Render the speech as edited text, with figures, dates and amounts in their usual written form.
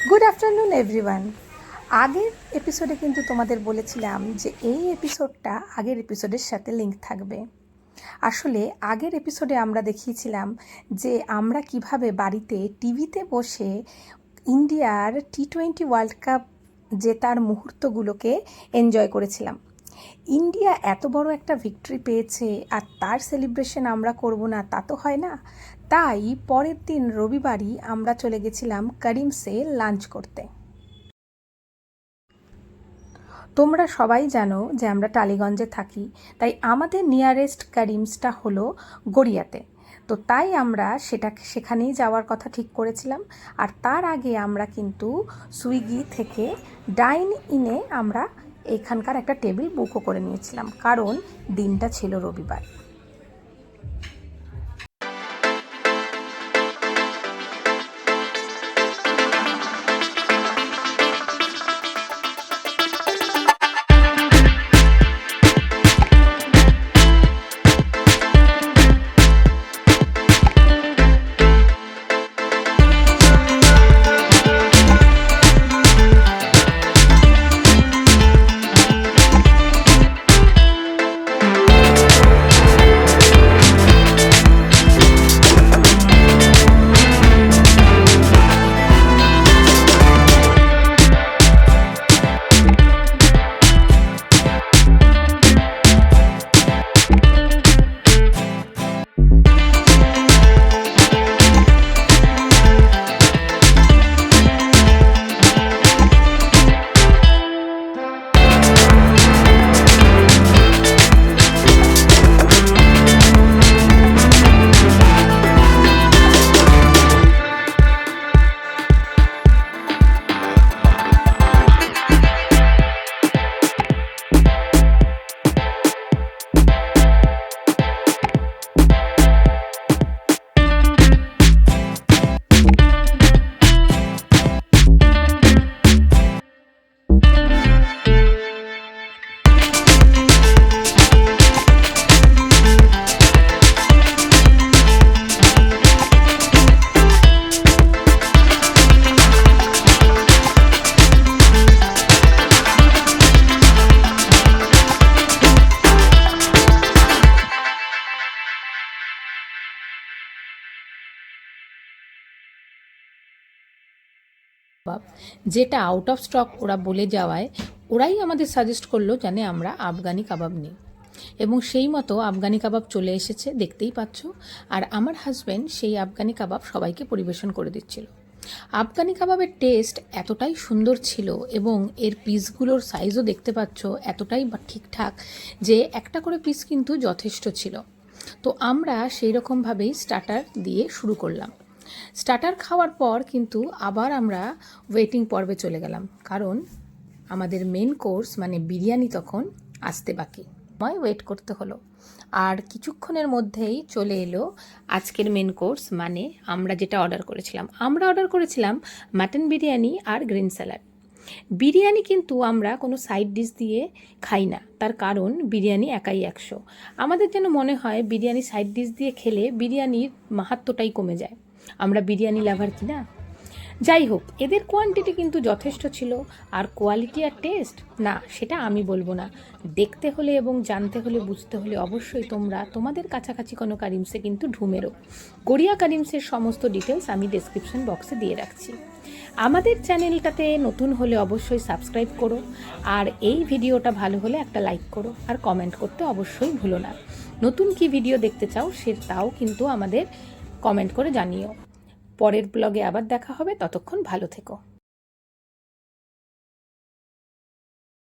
Good afternoon everyone. আগের এপিসোডে কিন্তু তোমাদের বলেছিলাম যে এই এপিসোডটা আগের এপিসোডের সাথে লিঙ্ক থাকবে। আসলে আগের এপিসোডে আমরা দেখিয়েছিলাম যে আমরা কিভাবে বাড়িতে টিভিতে বসে ইন্ডিয়ার T20 ওয়ার্ল্ড কাপ জেতার মুহূর্তগুলোকে এনজয় করেছিলাম। ইন্ডিয়া এত বড় একটা ভিক্টরি পেয়েছে আর তার সেলিব্রেশন আমরা করব না তা তো হয় না। তাই পরের দিন রবিবারই আমরা চলে গেছিলাম করিমসে লাঞ্চ করতে। তোমরা সবাই জানো যে আমরা টালিগঞ্জে থাকি, তাই আমাদের নিয়ারেস্ট করিমসটা হলো গড়িয়াতে। তো তাই আমরা সেখানেই যাওয়ার কথা ঠিক করেছিলাম। আর তার আগে আমরা কিন্তু সুইগি থেকে ডাইন ইনে আমরা এখানকার একটা টেবিল বুকও করে নিয়েছিলাম, কারণ দিনটা ছিল রবিবার। যেটা আউট অফ স্টক ওরা বলে যাওয়ায় ওরাই আমাদের সাজেস্ট করলো জানে আমরা আফগানি কাবাব নিই, এবং সেই মতো আফগানি কাবাব চলে এসেছে, দেখতেই পাচ্ছ। আর আমার হাজব্যান্ড সেই আফগানি কাবাব সবাইকে পরিবেশন করে দিচ্ছিল। আফগানি কাবাবের টেস্ট এতটাই সুন্দর ছিল এবং এর পিসগুলোর সাইজও দেখতে পাচ্ছ এতটাই ঠিকঠাক যে একটা করে পিস কিন্তু যথেষ্ট ছিল। তো আমরা সেই রকমভাবেই স্টার্টার দিয়ে শুরু করলাম। স্টার্টার খাওয়ার পর কিন্তু আবার আমরা ওয়েটিং পর্বে চলে গেলাম, কারণ আমাদের মেন কোর্স মানে বিরিয়ানি তখন আসতে বাকি। ওয়েট করতে হলো, আর কিছুক্ষণের মধ্যেই চলে এলো আজকের মেন কোর্স, মানে আমরা যেটা অর্ডার করেছিলাম। আমরা অর্ডার করেছিলাম মাটন বিরিয়ানি আর গ্রিন স্যালাড। বিরিয়ানি কিন্তু আমরা কোনো সাইড ডিশ দিয়ে খাই না, তার কারণ বিরিয়ানি একাই 100। আমাদের যেন মনে হয় বিরিয়ানি সাইড ডিশ দিয়ে খেলে বিরিয়ানির মাহাত্ম্যটাই কমে যায়। আমরা বিরিয়ানি লাভার কি না? যাই হোক, এদের কোয়ান্টিটি কিন্তু যথেষ্ট ছিল। আর কোয়ালিটি আর টেস্ট না, সেটা আমি বলবো না। দেখতে হলে এবং জানতে হলে বুঝতে হলে অবশ্যই তোমরা তোমাদের কাছাকাছি কোনো কারিমসে কিন্তু ঢুমেরো। গড়িয়া কারিমসের সমস্ত ডিটেলস আমি ডেসক্রিপশন বক্সে দিয়ে রাখছি। আমাদের চ্যানেলটাতে নতুন হলে অবশ্যই সাবস্ক্রাইব করো, আর এই ভিডিওটা ভালো হলে একটা লাইক করো, আর কমেন্ট করতে অবশ্যই ভুলো না। নতুন কি ভিডিও দেখতে চাও তাও কিন্তু আমাদের কমেন্ট করে জানিও। পরের ব্লগে আবার দেখা হবে, ততক্ষণ ভালো থেকো।